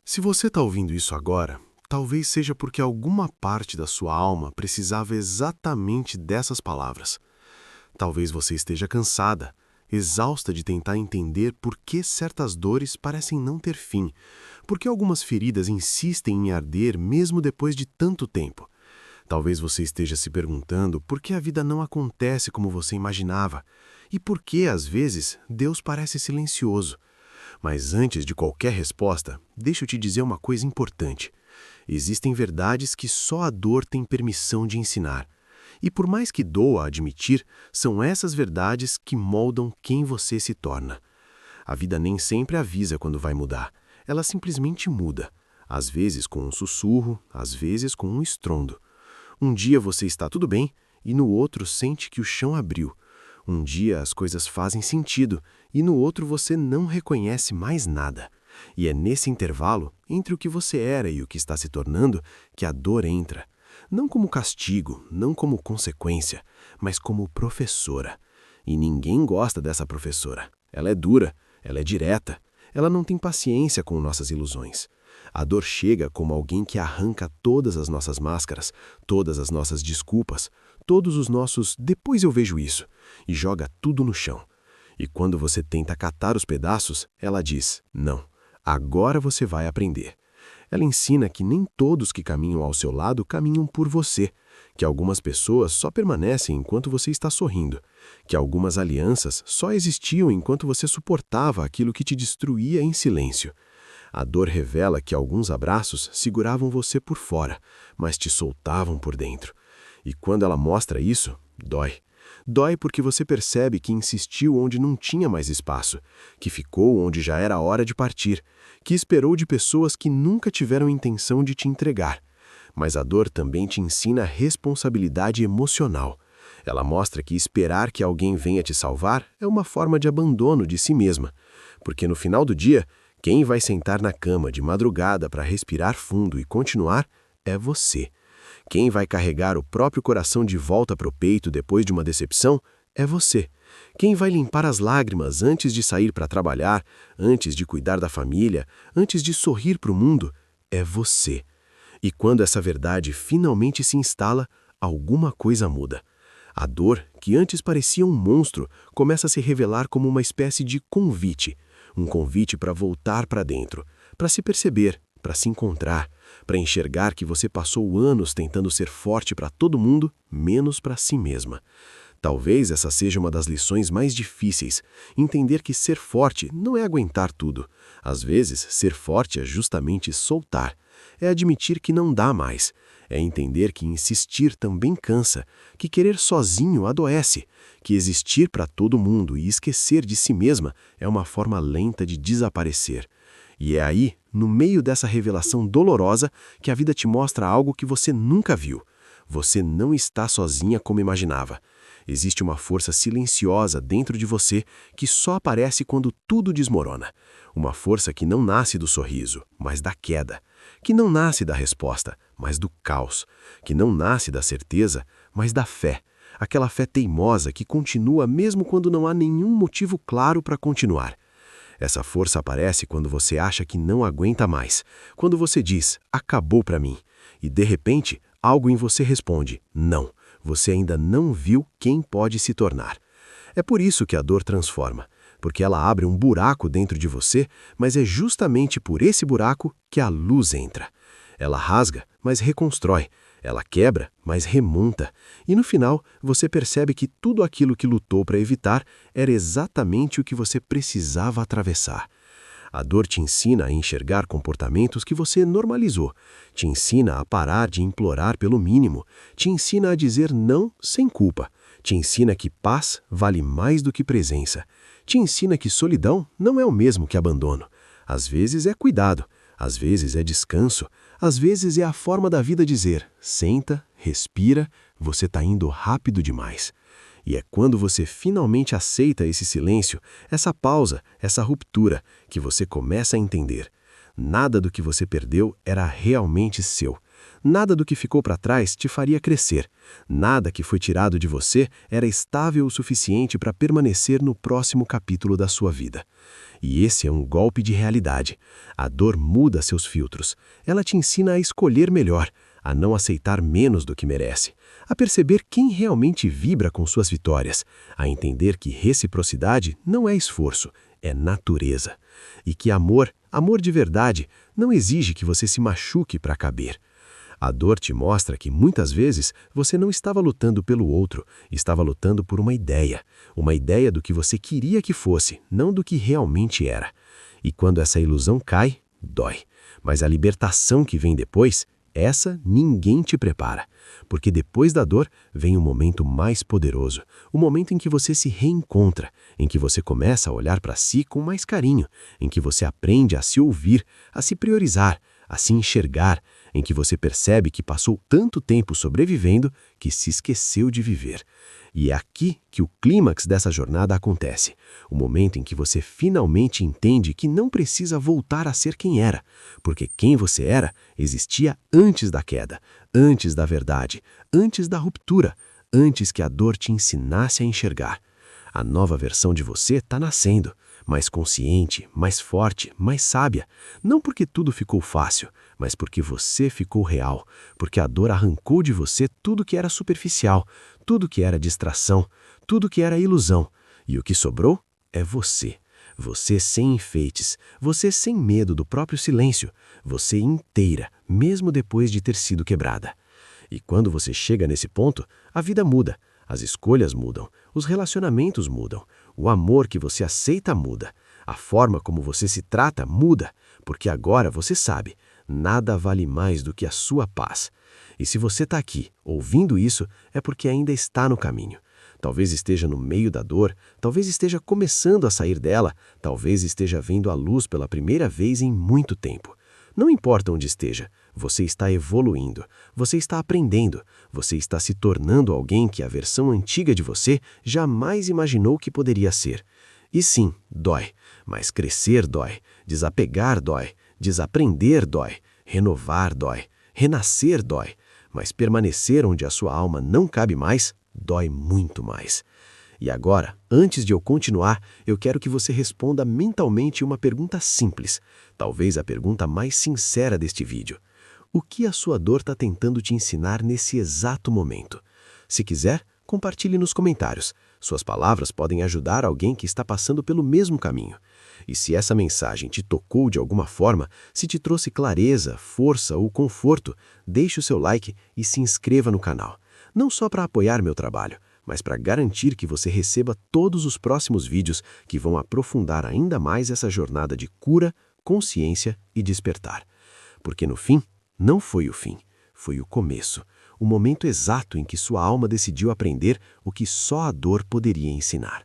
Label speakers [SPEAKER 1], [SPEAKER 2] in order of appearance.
[SPEAKER 1] Se você está ouvindo isso agora, talvez seja porque alguma parte da sua alma precisava exatamente dessas palavras. Talvez você esteja cansada, exausta de tentar entender por que certas dores parecem não ter fim, por que algumas feridas insistem em arder mesmo depois de tanto tempo. Talvez você esteja se perguntando por que a vida não acontece como você imaginava e por que, às vezes, Deus parece silencioso. Mas antes de qualquer resposta, deixa eu te dizer uma coisa importante. Existem verdades que só a dor tem permissão de ensinar. E por mais que doa admitir, são essas verdades que moldam quem você se torna. A vida nem sempre avisa quando vai mudar. Ela simplesmente muda. Às vezes com um sussurro, às vezes com um estrondo. Um dia você está tudo bem e no outro sente que o chão abriu. Um dia as coisas fazem sentido e no outro você não reconhece mais nada. E é nesse intervalo, entre o que você era e o que está se tornando, que a dor entra. Não como castigo, não como consequência, mas como professora. E ninguém gosta dessa professora. Ela é dura, ela é direta, ela não tem paciência com nossas ilusões. A dor chega como alguém que arranca todas as nossas máscaras, todas as nossas desculpas, todos os nossos "depois eu vejo isso", e joga tudo no chão. E quando você tenta catar os pedaços, ela diz: "Não, agora você vai aprender". Ela ensina que nem todos que caminham ao seu lado caminham por você, que algumas pessoas só permanecem enquanto você está sorrindo, que algumas alianças só existiam enquanto você suportava aquilo que te destruía em silêncio. A dor revela que alguns abraços seguravam você por fora, mas te soltavam por dentro. E quando ela mostra isso, dói. Dói porque você percebe que insistiu onde não tinha mais espaço, que ficou onde já era hora de partir, que esperou de pessoas que nunca tiveram intenção de te entregar. Mas a dor também te ensina responsabilidade emocional. Ela mostra que esperar que alguém venha te salvar é uma forma de abandono de si mesma, porque no final do dia, quem vai sentar na cama de madrugada para respirar fundo e continuar é você. Quem vai carregar o próprio coração de volta para o peito depois de uma decepção é você. Quem vai limpar as lágrimas antes de sair para trabalhar, antes de cuidar da família, antes de sorrir para o mundo, é você. E quando essa verdade finalmente se instala, alguma coisa muda. A dor, que antes parecia um monstro, começa a se revelar como uma espécie de convite. Um convite para voltar para dentro, para se perceber, para se encontrar, para enxergar que você passou anos tentando ser forte para todo mundo, menos para si mesma. Talvez essa seja uma das lições mais difíceis, entender que ser forte não é aguentar tudo. Às vezes, ser forte é justamente soltar, é admitir que não dá mais, é entender que insistir também cansa, que querer sozinho adoece, que existir para todo mundo e esquecer de si mesma é uma forma lenta de desaparecer. E é aí, no meio dessa revelação dolorosa, que a vida te mostra algo que você nunca viu. Você não está sozinha como imaginava. Existe uma força silenciosa dentro de você que só aparece quando tudo desmorona. Uma força que não nasce do sorriso, mas da queda. Que não nasce da resposta, mas do caos. Que não nasce da certeza, mas da fé. Aquela fé teimosa que continua mesmo quando não há nenhum motivo claro para continuar. Essa força aparece quando você acha que não aguenta mais. Quando você diz, acabou para mim. E de repente, algo em você responde, não. Você ainda não viu quem pode se tornar. É por isso que a dor transforma, porque ela abre um buraco dentro de você, mas é justamente por esse buraco que a luz entra. Ela rasga, mas reconstrói. Ela quebra, mas remonta. E no final, você percebe que tudo aquilo que lutou para evitar era exatamente o que você precisava atravessar. A dor te ensina a enxergar comportamentos que você normalizou, te ensina a parar de implorar pelo mínimo, te ensina a dizer não sem culpa, te ensina que paz vale mais do que presença, te ensina que solidão não é o mesmo que abandono. Às vezes é cuidado, às vezes é descanso, às vezes é a forma da vida dizer, senta, respira, você está indo rápido demais. E é quando você finalmente aceita esse silêncio, essa pausa, essa ruptura, que você começa a entender. Nada do que você perdeu era realmente seu. Nada do que ficou para trás te faria crescer. Nada que foi tirado de você era estável o suficiente para permanecer no próximo capítulo da sua vida. E esse é um golpe de realidade. A dor muda seus filtros. Ela te ensina a escolher melhor, a não aceitar menos do que merece, a perceber quem realmente vibra com suas vitórias, a entender que reciprocidade não é esforço, é natureza. E que amor de verdade, não exige que você se machuque para caber. A dor te mostra que muitas vezes você não estava lutando pelo outro, estava lutando por uma ideia do que você queria que fosse, não do que realmente era. E quando essa ilusão cai, dói. Mas a libertação que vem depois, essa ninguém te prepara. Porque depois da dor vem um momento mais poderoso, o momento em que você se reencontra, em que você começa a olhar para si com mais carinho, em que você aprende a se ouvir, a se priorizar, a se enxergar, em que você percebe que passou tanto tempo sobrevivendo que se esqueceu de viver. E é aqui que o clímax dessa jornada acontece, o momento em que você finalmente entende que não precisa voltar a ser quem era, porque quem você era existia antes da queda, antes da verdade, antes da ruptura, antes que a dor te ensinasse a enxergar. A nova versão de você está nascendo, mais consciente, mais forte, mais sábia. Não porque tudo ficou fácil, mas porque você ficou real, porque a dor arrancou de você tudo que era superficial, tudo que era distração, tudo que era ilusão. E o que sobrou é você. Você sem enfeites, você sem medo do próprio silêncio, você inteira, mesmo depois de ter sido quebrada. E quando você chega nesse ponto, a vida muda. As escolhas mudam, os relacionamentos mudam, o amor que você aceita muda, a forma como você se trata muda, porque agora você sabe, nada vale mais do que a sua paz. E se você está aqui, ouvindo isso, é porque ainda está no caminho. Talvez esteja no meio da dor, talvez esteja começando a sair dela, talvez esteja vendo a luz pela primeira vez em muito tempo. Não importa onde esteja, você está evoluindo, você está aprendendo, você está se tornando alguém que a versão antiga de você jamais imaginou que poderia ser. E sim, dói, mas crescer dói, desapegar dói, desaprender dói, renovar dói, renascer dói, mas permanecer onde a sua alma não cabe mais, dói muito mais. E agora, antes de eu continuar, eu quero que você responda mentalmente uma pergunta simples, talvez a pergunta mais sincera deste vídeo. O que a sua dor está tentando te ensinar nesse exato momento? Se quiser, compartilhe nos comentários. Suas palavras podem ajudar alguém que está passando pelo mesmo caminho. E se essa mensagem te tocou de alguma forma, se te trouxe clareza, força ou conforto, deixe o seu like e se inscreva no canal. Não só para apoiar meu trabalho, mas para garantir que você receba todos os próximos vídeos que vão aprofundar ainda mais essa jornada de cura, consciência e despertar. Porque no fim, não foi o fim, foi o começo, o momento exato em que sua alma decidiu aprender o que só a dor poderia ensinar.